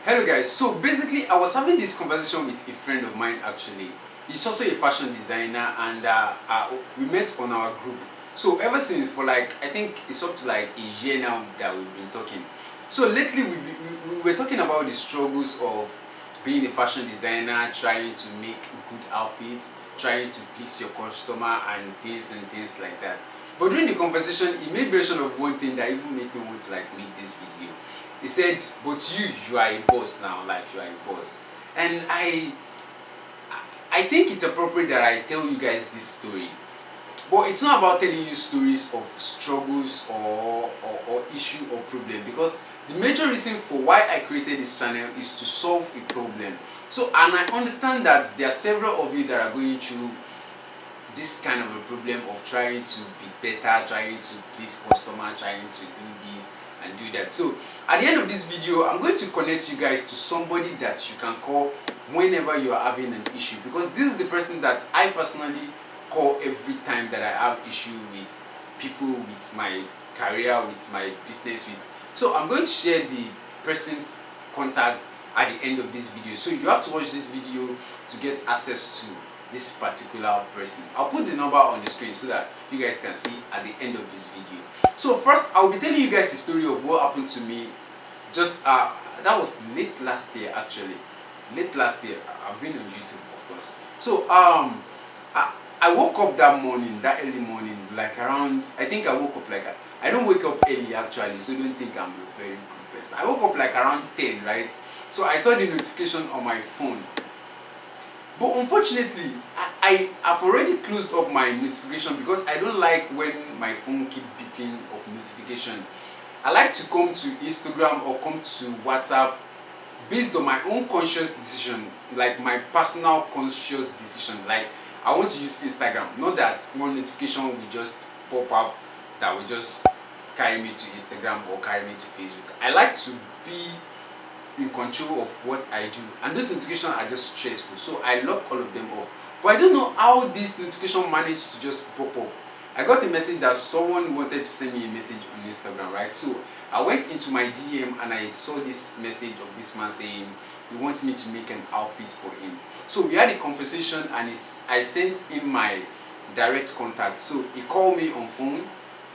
Hello guys, so basically I was having this conversation with a friend of mine actually. He's also a fashion designer and we met on our group. So ever since for like, I think it's up to like a year now that we've been talking. So lately we were talking about the struggles of being a fashion designer, trying to make good outfits, trying to please your customer and things like that. But during the conversation, he made mention of one thing that even made me want to like make this video. He said, "But you are a boss now, like you are a boss." And I think it's appropriate that I tell you guys this story. But it's not about telling you stories of struggles or issue or problem, because the major reason for why I created this channel is to solve a problem. So, and I understand that there are several of you that are going through this kind of a problem of trying to be better, trying to please customer, trying to do this and do that. So at the end of this video, I'm going to connect you guys to somebody that you can call whenever you are having an issue, because this is the person that I personally call every time that I have issue with people, with my career, with my business, with. So I'm going to share the person's contact at the end of this video, so you have to watch this video to get access to this particular person. I'll put the number on the screen so that you guys can see at the end of this video. So first, I'll be telling you guys the story of what happened to me. Just that was late last year actually. Late last year. I've been on YouTube, of course. So I woke up that morning, that early morning, like around. I think I woke up like I don't wake up early actually, so don't think I'm a very good person. I woke up like around 10, right? So I saw the notification on my phone. But unfortunately, I've already closed up my notification because I don't like when my phone keep beeping of notification. I like to come to Instagram or come to WhatsApp based on my own conscious decision, like my personal conscious decision. Like I want to use Instagram, not that one notification will just pop up that will just carry me to Instagram or carry me to Facebook. I like to be in control of what I do, and those notifications are just stressful, so I lock all of them up. But I don't know how this notification managed to just pop up. I got a message that someone wanted to send me a message on Instagram, right? So I went into my DM and I saw this message of this man saying he wants me to make an outfit for him. So we had a conversation and I sent him my direct contact. So he called me on phone,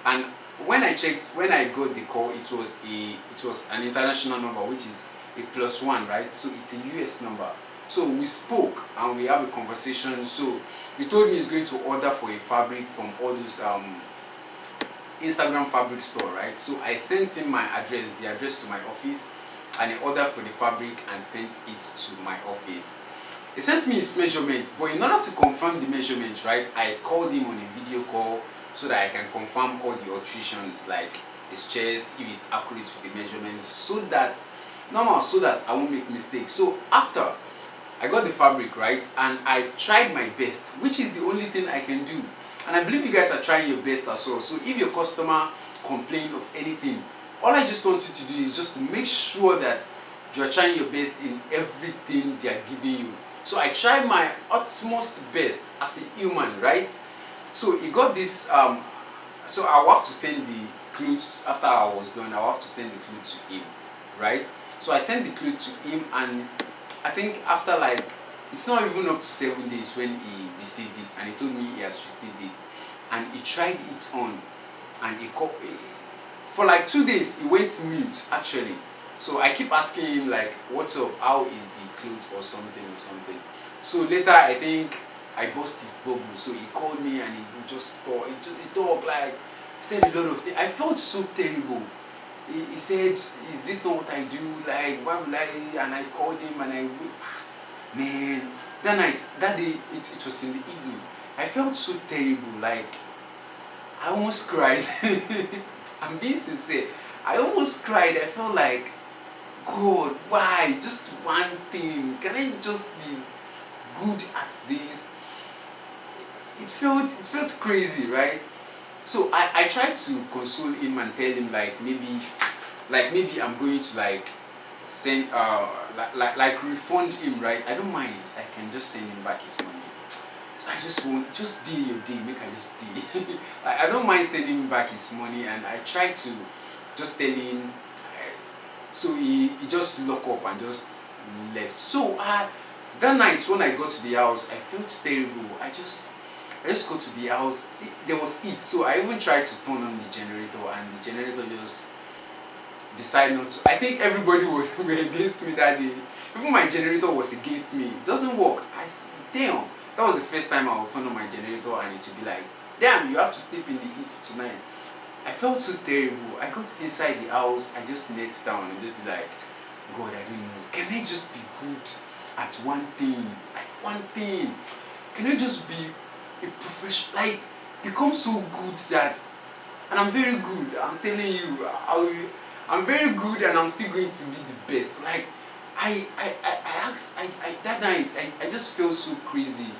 and when I checked, when I got the call, it was an international number, which is a +1, right? So it's a US number. So we spoke and we have a conversation. So he told me he's going to order for a fabric from all those Instagram fabric store, right? So I sent him my address, the address to my office, and he ordered for the fabric and sent it to my office. He sent me his measurements, but in order to confirm the measurements, right, I called him on a video call so that I can confirm all the alterations, like his chest, if it's accurate with the measurements, so that I won't make mistakes. So after I got the fabric, right, and I tried my best, which is the only thing I can do, and I believe you guys are trying your best as well. So if your customer complains of anything, all I just want you to do is just to make sure that you are trying your best in everything they are giving you. So I tried my utmost best as a human, right? So he got this so I'll have to send the clothes after I was done. I'll have to send the clothes to him, right? So I sent the clothes to him, and I think after like, it's not even up to 7 days when he received it, and he told me he has received it, and he tried it on, and he called for like 2 days. He went mute actually. So I keep asking him like, what's up, how is the clothes or something. So later I think I burst his bubble, so he called me and he just talked like, said a lot of things. I felt so terrible. He said, is this not what I do? Like, why would I? And I called him and man, that day, it was in the evening. I felt so terrible, like, I almost cried. I'm being sincere. I almost cried. I felt like, God, why? Just one thing. Can I just be good at this? It felt crazy, right? So I tried to console him and tell him like maybe I'm going to like send like refund him, right? I don't mind. I can just send him back his money. I just want, just deal your day, make I just deal. I don't mind sending him back his money, and I tried to just tell him So he just locked up and just left. So that night when I got to the house, I felt terrible. I just got to the house. There was heat, so I even tried to turn on the generator, and the generator just decided not to. I think everybody was were against me that day. Even my generator was against me. It doesn't work. Damn. That was the first time I would turn on my generator and it would be like, damn, you have to sleep in the heat tonight. I felt so terrible. I got inside the house, I just knelt down and just be like, God, I don't know. Can I just be good at one thing? Like one thing. Can I just be a professional? Like, become so good that, and I'm very good. I'm telling you, I'm very good and I'm still going to be the best. Like, I asked, that night, I just felt so crazy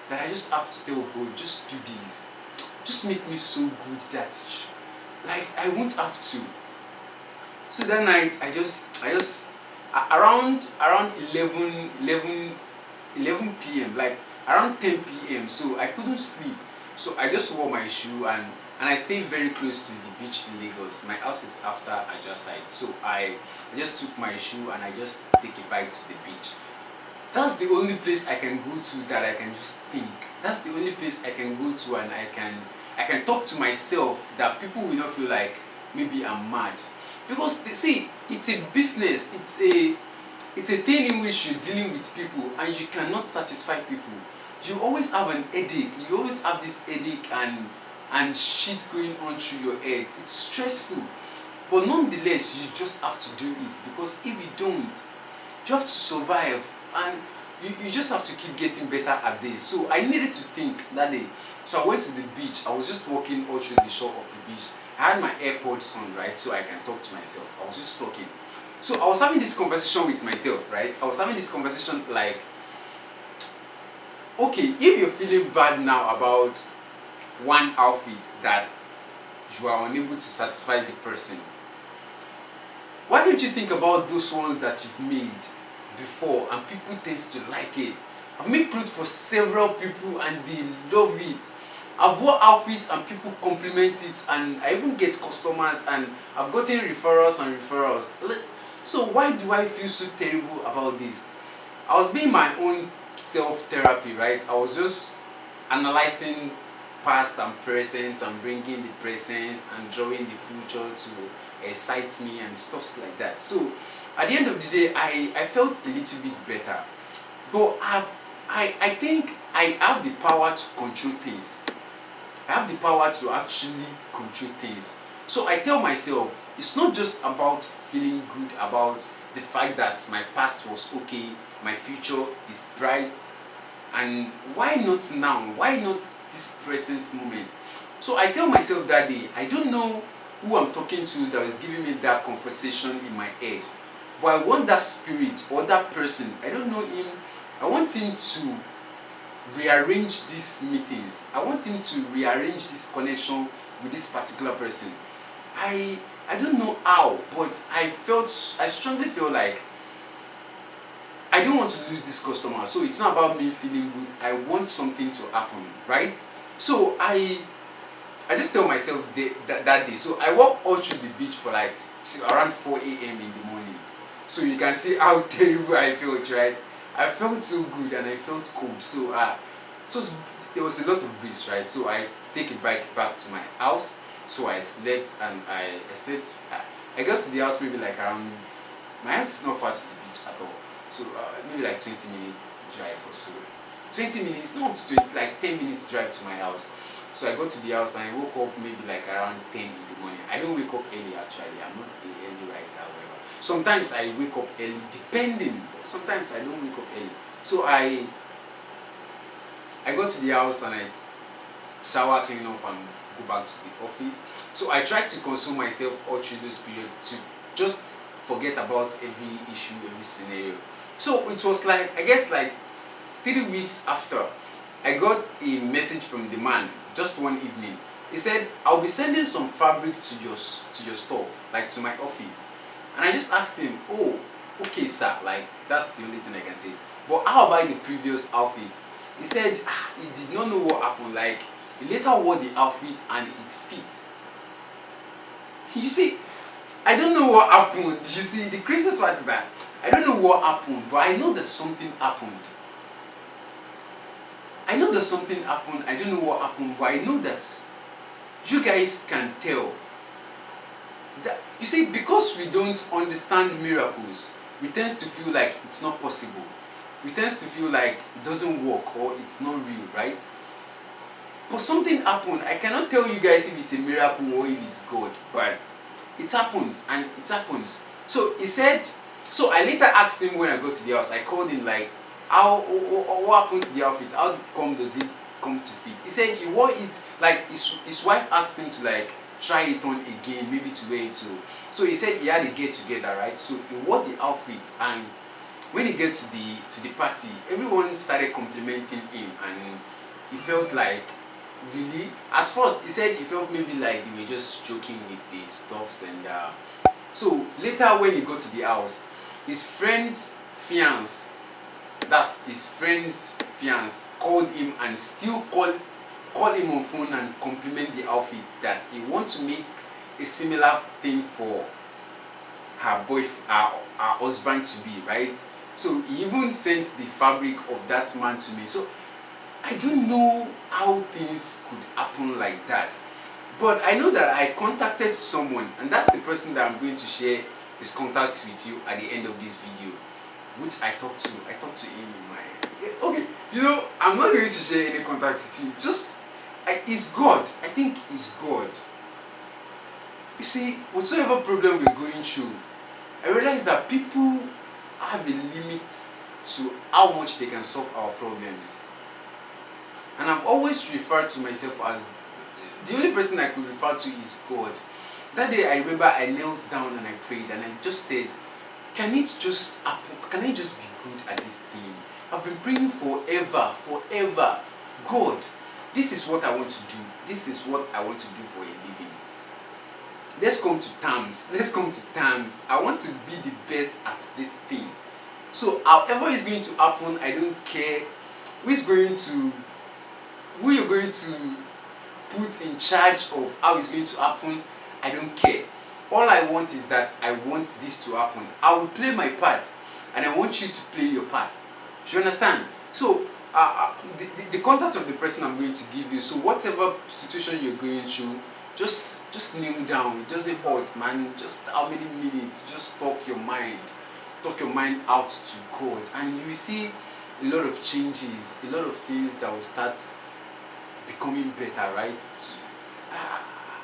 that I just have to tell God, just do this. Just make me so good that, like, I won't have to. So that night, I just around 11 p.m., like around 10 p.m. So I couldn't sleep. So I just wore my shoe and I stayed very close to the beach in Lagos. My house is after Ajah side. So I just took my shoe and I just take a bike to the beach. That's the only place I can go to that I can just think. That's the only place I can go to and I can talk to myself that people will not feel like maybe I'm mad. Because they see, it's a business, it's a thing in which you're dealing with people and you cannot satisfy people. You always have an headache. You always have this headache and shit going on through your head. It's stressful. But nonetheless, you just have to do it, because if you don't, you have to survive and you just have to keep getting better at this. So I needed to think that day. So I went to the beach. I was just walking all through the shore of the beach. I had my AirPods on, right, so I can talk to myself. I was just talking. So I was having this conversation with myself, right? I was having this conversation like, okay, if you're feeling bad now about one outfit that you are unable to satisfy the person, why don't you think about those ones that you've made before and people tend to like it? I've made clothes for several people and they love it. I've worn outfits and people compliment it, and I even get customers and I've gotten referrals and referrals. So why do I feel so terrible about this? I was being my own self-therapy, right? I was just analyzing past and present and bringing the present and drawing the future to excite me and stuff like that. So at the end of the day, I felt a little bit better. But I think I have the power to control things. I have the power to actually control things. So I tell myself, it's not just about feeling good about the fact that my past was okay, my future is bright, and why not now? Why not this present moment? So I tell myself that day, I don't know who I'm talking to that is giving me that conversation in my head, but I want that spirit or that person, I don't know him, I want him to rearrange these meetings. I want him to rearrange this connection with this particular person. I don't know how, but I strongly feel like I don't want to lose this customer. So it's not about me feeling good. I want something to happen, right? So I just tell myself that day. So I walk all through the beach for like around 4 a.m. in the morning. So you can see how terrible I felt, right? I felt so good and I felt cold. So there was a lot of breeze, right? So I take a bike back to my house. So I slept and I slept. I got to the house maybe like around. My house is not far to the beach at all. So maybe like 20 minutes drive or so. 20 minutes, not 20, like 10 minutes drive to my house. So I got to the house and I woke up maybe like around 10 in the morning. I don't wake up early actually. I'm not an early riser, however. Sometimes I wake up early, depending. Sometimes I don't wake up early. So I got to the house and I shower, clean up, and go back to the office. So I tried to console myself all through this period to just forget about every issue, every scenario. So it was like, I guess like 3 weeks after, I got a message from the man just one evening. He said, I'll be sending some fabric to your store, like to my office. And I just asked him, oh, okay sir, like that's the only thing I can say. But how about the previous outfit? He said he did not know what happened. Like he later wore the outfit and it fit. You see, I don't know what happened. You see, the craziest part is that I don't know what happened, but I know that something happened. I know that something happened. I don't know what happened, but I know that you guys can tell. That, you see, because we don't understand miracles, we tend to feel like it's not possible. We tend to feel like it doesn't work or it's not real, right? But something happened. I cannot tell you guys if it's a miracle or if it's God, but it happens and it happens. So he said, so I later asked him when I got to the house, I called him like, how, what happened to the outfit? How come does it come to fit? He said he wore it, like his wife asked him to like try it on again, maybe to wear it too. So he said he had a get together, right? So he wore the outfit, and when he get to the party, everyone started complimenting him, and he felt like, really? At first he said he felt maybe like they were just joking with the stuffs, and so later when he got to the house, his friend's fiance, that's his friend's fiance, called him and still call him on phone and compliment the outfit, that he wants to make a similar thing for her boyfriend, her husband to be, right? So he even sent the fabric of that man to me. So I don't know how things could happen like that, but I know that I contacted someone, and that's the person that I'm going to share his contact with you at the end of this video, which I talked to. I talked to him in my, okay, you know, I'm not going to share any contact with you. Just, it's God. I think it's God. You see, whatsoever problem we're going through, I realize that people have a limit to how much they can solve our problems. And I've always referred to myself as, the only person I could refer to is God. That day I remember I knelt down and I prayed, and I just said, can it just happen? Can I just be good at this thing? I've been praying forever. God, this is what I want to do. This is what I want to do for a living. Let's come to terms. I want to be the best at this thing. So however it's going to happen, I don't care who you're going to put in charge of how it's going to happen. I don't care. All I want is that I want this to happen. I will play my part, and I want you to play your part. Do you understand? So the contact of the person I'm going to give you. So whatever situation you're going through, just kneel down. It doesn't hurt, man. Just how many minutes? Just talk your mind out to God, and you will see a lot of changes, a lot of things that will start becoming better, right?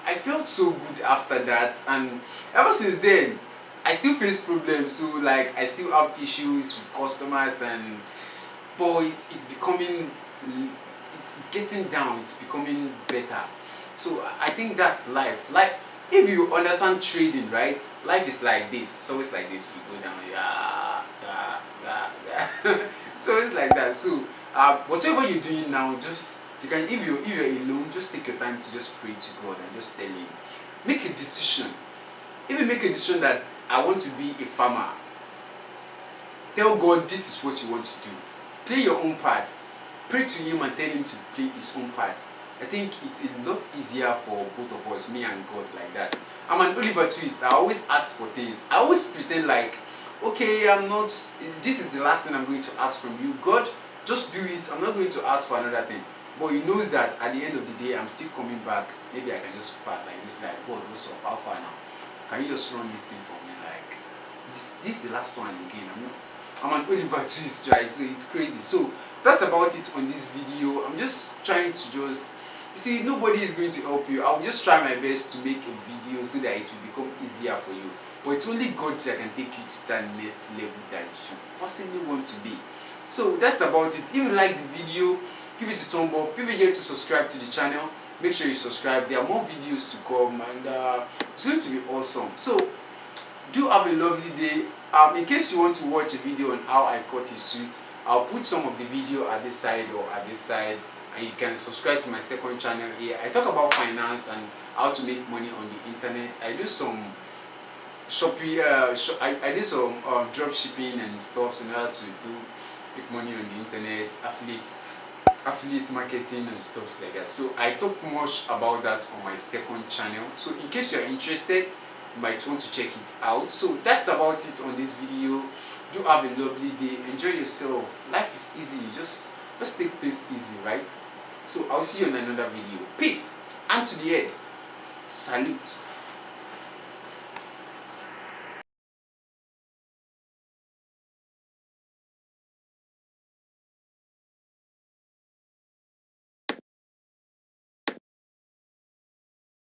I felt so good after that, and ever since then I still face problems. So like I still have issues with customers, and but it's becoming, it's getting down, it's becoming better. So I think that's life. Like, if you understand trading, right, life is like this. It's always like this. You go down, it's always like that. So whatever you're doing now, just, you can, if you're alone, just take your time to just pray to God and just tell him. Make a decision. If you make a decision that I want to be a farmer, tell God this is what you want to do. Play your own part. Pray to him and tell him to play his own part. I think it's a lot easier for both of us, me and God, like that. I'm an Oliver Twist. I always ask for things. I always pretend like, okay, I'm not, this is the last thing I'm going to ask from you. God, just do it. I'm not going to ask for another thing. But he knows that at the end of the day, I'm still coming back. Maybe I can just part like this, like, God, what's up? How far now? Can you just run this thing for me? Like, this is the last one again. I'm an Oliver Twist, right? So it's crazy. So that's about it on this video. I'm just trying to just, you see, nobody is going to help you. I'll just try my best to make a video so that it will become easier for you. But it's only God that can take you to that next level that you possibly want to be. So that's about it. If you like the video, give it a thumb up. If you're here to subscribe to the channel, make sure you subscribe. There are more videos to come, and it's going to be awesome. So do have a lovely day. In case you want to watch a video on how I cut a suit, I'll put some of the video at this side or at this side, and you can subscribe to my second channel here. I talk about finance and how to make money on the internet. I do some shopping, I do some drop shipping and stuff in order to make money on the internet, affiliate marketing and stuff like that. So I talk much about that on my second channel. So in case you're interested, you might want to check it out. So that's about it on this video. Do have a lovely day, enjoy yourself. Life is easy, just take things easy, right? So I'll see you in another video. Peace, and to the head, salute.